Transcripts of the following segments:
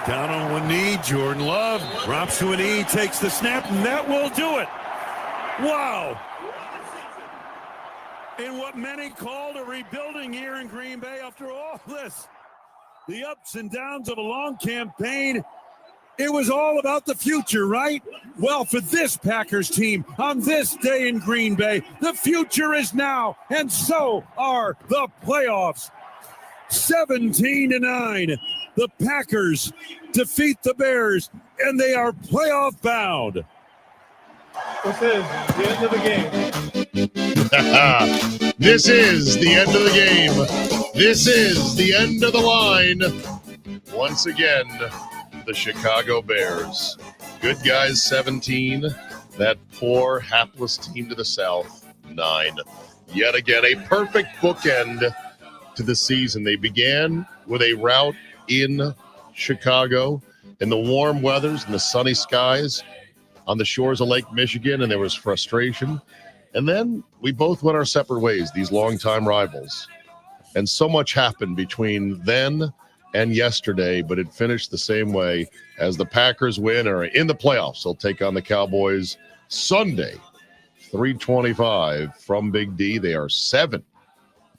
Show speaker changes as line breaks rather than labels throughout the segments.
Down on one knee, Jordan Love drops to a knee, takes the snap, and that will do it. Wow. In what many called a rebuilding year in Green Bay after all this, the ups and downs of a long campaign, it was all about the future, right? Well, for this Packers team, on this day in Green Bay, the future is now, and so are the playoffs. 17-9. The Packers defeat the Bears, and they are playoff bound.
This is the end of the game.
This is the end of the game. This is the end of the line. Once again, the Chicago Bears. Good guys, 17. That poor, hapless team to the south, 9. Yet again, a perfect bookend to the season. They began with a rout in Chicago in the warm weathers and the sunny skies on the shores of Lake Michigan, and there was frustration. And then we both went our separate ways, these longtime rivals. And so much happened between then and yesterday, but it finished the same way as the Packers win or in the playoffs. They'll take on the Cowboys Sunday, 3:25 from Big D. They are 7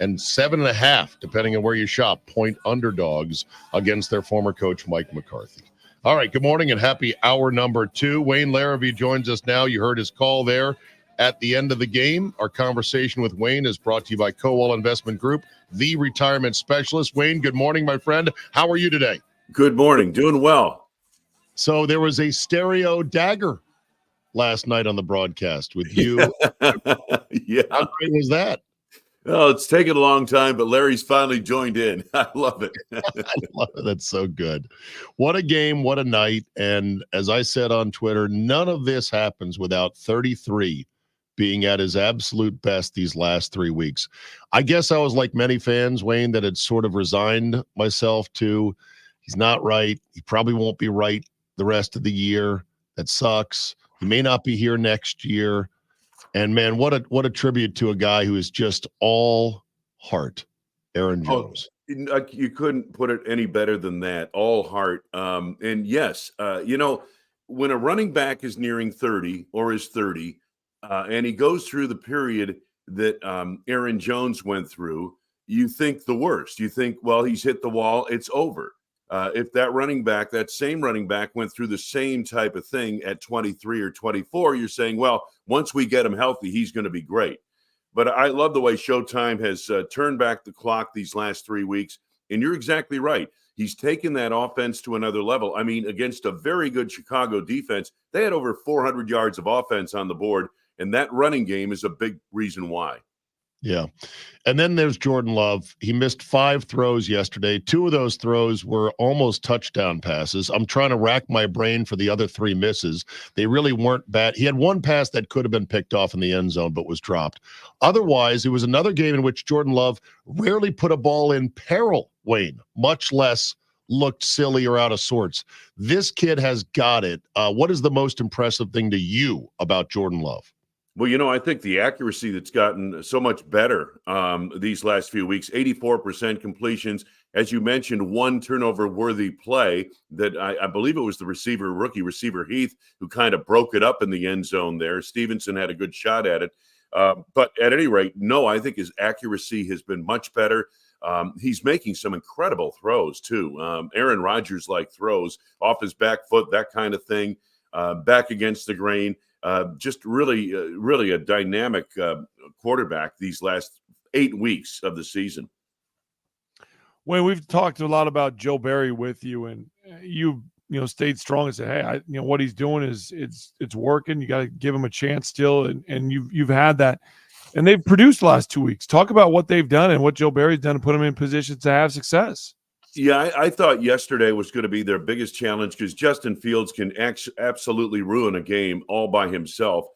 and 7.5, depending on where you shop, point underdogs against their former coach, Mike McCarthy. All right, good morning and happy hour number 2. Wayne Larrivee joins us now. You heard his call there at the end of the game. Our conversation with Wayne is brought to you by Coal Investment Group, the retirement specialist. Wayne, good morning, my friend. How are you today?
Good morning. Doing well.
So there was a stereo dagger last night on the broadcast with you.
Yeah.
How great was that?
Oh, it's taken a long time, but Larry's finally joined in. I love it.
I love it. That's so good. What a game. What a night. And as I said on Twitter, none of this happens without 33 being at his absolute best these last 3 weeks. I guess I was like many fans, Wayne, that had sort of resigned myself to, he's not right. He probably won't be right the rest of the year. That sucks. He may not be here next year. And man, what a tribute to a guy who is just all heart, Aaron Jones.
You couldn't put it any better than that. All heart. And yes, when a running back is nearing 30 or is 30, and he goes through the period that Aaron Jones went through, you think the worst. You think, well, he's hit the wall, it's over. If that same running back went through the same type of thing at 23 or 24, you're saying, well, once we get him healthy, he's going to be great. But I love the way Showtime has turned back the clock these last 3 weeks. And you're exactly right. He's taken that offense to another level. I mean, against a very good Chicago defense, they had over 400 yards of offense on the board. And that running game is a big reason why.
Yeah. And then there's Jordan Love. He missed 5 throws yesterday. 2 of those throws were almost touchdown passes. I'm trying to rack my brain for the other 3 misses. They really weren't bad. He had 1 pass that could have been picked off in the end zone, but was dropped. Otherwise, it was another game in which Jordan Love rarely put a ball in peril, Wayne, much less looked silly or out of sorts. This kid has got it. What is the most impressive thing to you about Jordan Love?
Well, I think the accuracy that's gotten so much better these last few weeks, 84% completions. As you mentioned, 1 turnover-worthy play that I believe it was the rookie receiver Heath, who kind of broke it up in the end zone there. Stevenson had a good shot at it. But at any rate, no, I think his accuracy has been much better. He's making some incredible throws, too. Aaron Rodgers-like throws off his back foot, that kind of thing, back against the grain. Just really a dynamic quarterback these last 8 weeks of the season.
Wayne, we've talked a lot about Joe Barry with you, and you stayed strong and said, "Hey, what he's doing is it's working. You got to give him a chance still." And you've had that, and they've produced the last 2 weeks. Talk about what they've done and what Joe Barry's done to put them in position to have success.
Yeah, I thought yesterday was going to be their biggest challenge because Justin Fields can absolutely ruin a game all by himself.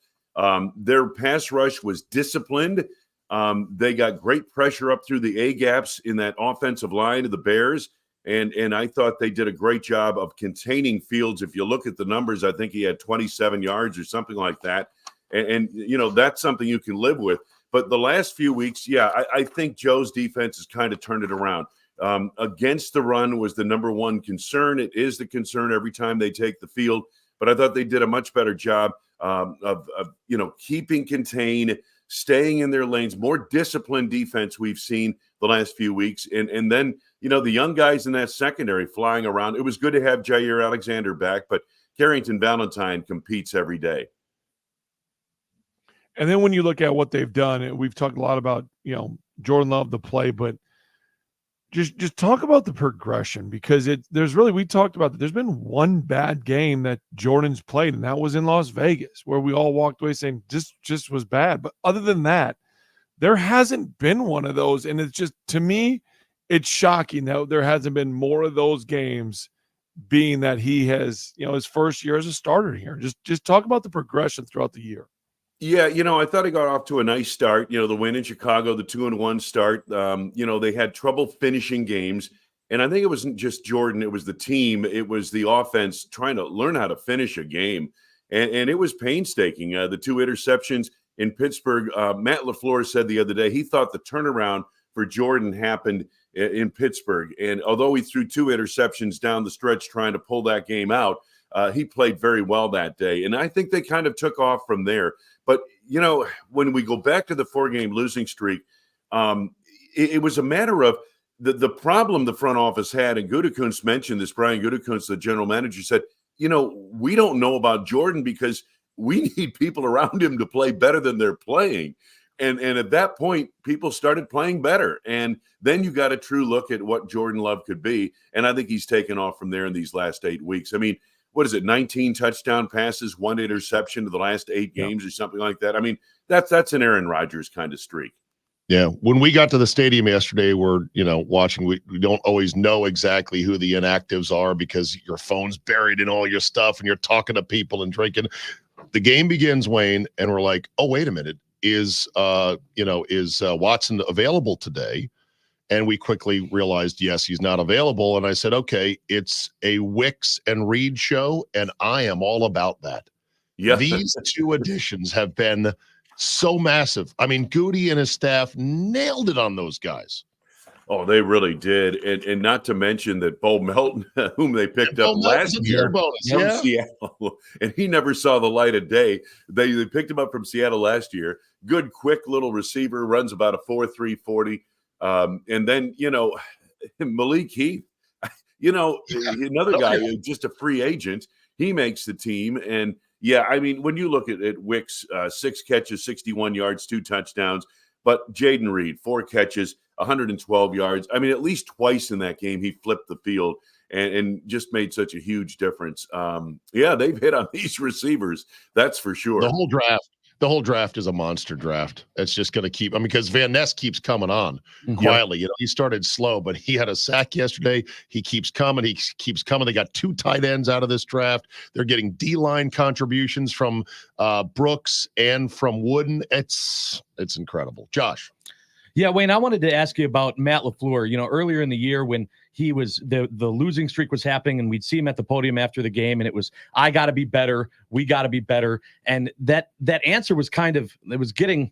Their pass rush was disciplined. They got great pressure up through the A-gaps in that offensive line of the Bears, and I thought they did a great job of containing Fields. If you look at the numbers, I think he had 27 yards or something like that, and that's something you can live with. But the last few weeks, I think Joe's defense has kind of turned it around. against the run was the number one concern. It is the concern every time they take the field. But I thought they did a much better job of keeping contained, staying in their lanes, more disciplined defense we've seen the last few weeks. And then, the young guys in that secondary flying around. It was good to have Jair Alexander back, but Carrington Valentine competes every day.
And then when you look at what they've done, and we've talked a lot about, Jordan Love, the play, but just talk about the progression, because we talked about that. There's been one bad game that Jordan's played, and that was in Las Vegas, where we all walked away saying this just was bad. But other than that, there hasn't been one of those. And it's just, to me, it's shocking that there hasn't been more of those games, being that he has, his first year as a starter here. Just talk about the progression throughout the year.
Yeah, I thought he got off to a nice start. The win in Chicago, the 2-1 start. They had trouble finishing games. And I think it wasn't just Jordan. It was the team. It was the offense trying to learn how to finish a game. And it was painstaking. The 2 interceptions in Pittsburgh. Matt LaFleur said the other day he thought the turnaround for Jordan happened in Pittsburgh. And although he threw 2 interceptions down the stretch trying to pull that game out, he played very well that day. And I think they kind of took off from there. But, when we go back to the 4-game losing streak, it was a matter of the problem the front office had. And Gutekunst mentioned this. Brian Gutekunst, the general manager, said, we don't know about Jordan because we need people around him to play better than they're playing. And at that point, people started playing better. And then you got a true look at what Jordan Love could be. And I think he's taken off from there in these last 8 weeks. I mean, what is it, 19 touchdown passes, 1 interception to the last 8 games or something like that? I mean, that's an Aaron Rodgers kind of streak.
Yeah. When we got to the stadium yesterday, we're, watching, we don't always know exactly who the inactives are because your phone's buried in all your stuff and you're talking to people and drinking. The game begins, Wayne, and we're like, oh, wait a minute. Is Watson available today? And we quickly realized, yes, he's not available. And I said, okay, it's a Wicks and Reed show, and I am all about that. Yeah. These 2 additions have been so massive. I mean, Goody and his staff nailed it on those guys.
Oh, they really did. And not to mention that Bo Melton, whom they picked up last year from Seattle, and he never saw the light of day. They picked him up from Seattle last year. Good, quick little receiver, runs about a 4.3 40. And then, Malik Heath, another guy, just a free agent, he makes the team. And yeah, I mean, when you look at Wicks, 6 catches, 61 yards, 2 touchdowns, but Jaden Reed, 4 catches, 112 yards. I mean, at least twice in that game, he flipped the field and just made such a huge difference. They've hit on these receivers. That's for sure.
The whole draft is a monster draft. It's just going to keep, because Van Ness keeps coming on quietly. He started slow, but he had a sack yesterday. He keeps coming. They got 2 tight ends out of this draft. They're getting D-line contributions from Brooks and from Wooden. It's incredible. Josh.
Yeah, Wayne, I wanted to ask you about Matt LaFleur. Earlier in the year when he was the losing streak was happening and we'd see him at the podium after the game and it was, I got to be better. We got to be better. And that answer was it was getting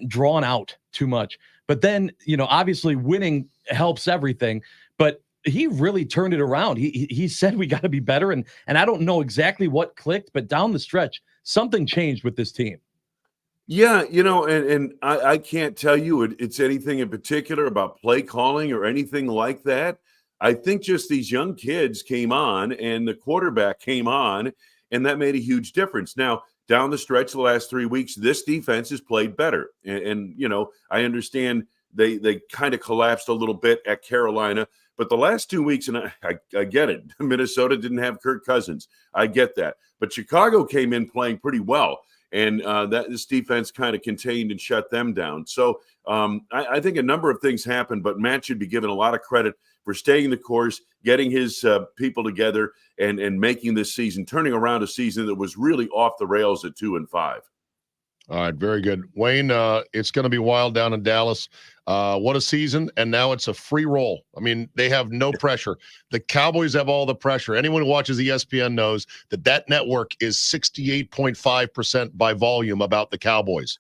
drawn out too much. But then, obviously winning helps everything. But he really turned it around. He said we got to be better. And I don't know exactly what clicked, but down the stretch, something changed with this team.
Yeah, and I can't tell you it's anything in particular about play calling or anything like that. I think just these young kids came on and the quarterback came on, and that made a huge difference. Now, down the stretch the last 3 weeks, this defense has played better. And I understand they kind of collapsed a little bit at Carolina, but the last 2 weeks, and I get it, Minnesota didn't have Kirk Cousins. I get that. But Chicago came in playing pretty well. And this defense kind of contained and shut them down. So I think a number of things happened, but Matt should be given a lot of credit for staying the course, getting his people together, and making this season, turning around a season that was really off the rails at 2-5.
All right, very good. Wayne, it's going to be wild down in Dallas. What a season, and now it's a free roll. I mean, they have no pressure. The Cowboys have all the pressure. Anyone who watches ESPN knows that network is 68.5% by volume about the Cowboys.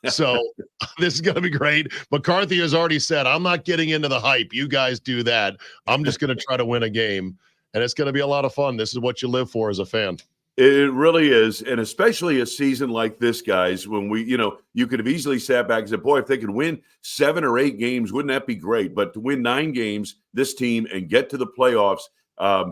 So this is going to be great. McCarthy has already said, I'm not getting into the hype. You guys do that. I'm just going to try to win a game. And it's going to be a lot of fun. This is what you live for as a fan.
It really is. And especially a season like this, guys, when you could have easily sat back and said, boy, if they could win 7 or 8 games, wouldn't that be great? But to win 9 games, this team, and get to the playoffs,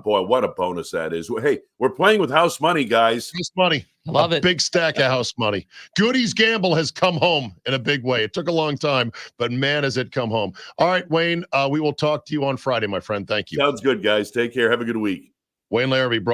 boy, what a bonus that is. Hey, we're playing with house money, guys.
House money.
Love it.
Big stack of house money. Goody's Gamble has come home in a big way. It took a long time, but man, has it come home. All right, Wayne, we will talk to you on Friday, my friend. Thank you.
Sounds good, guys. Take care. Have a good week.
Wayne Larrivee brought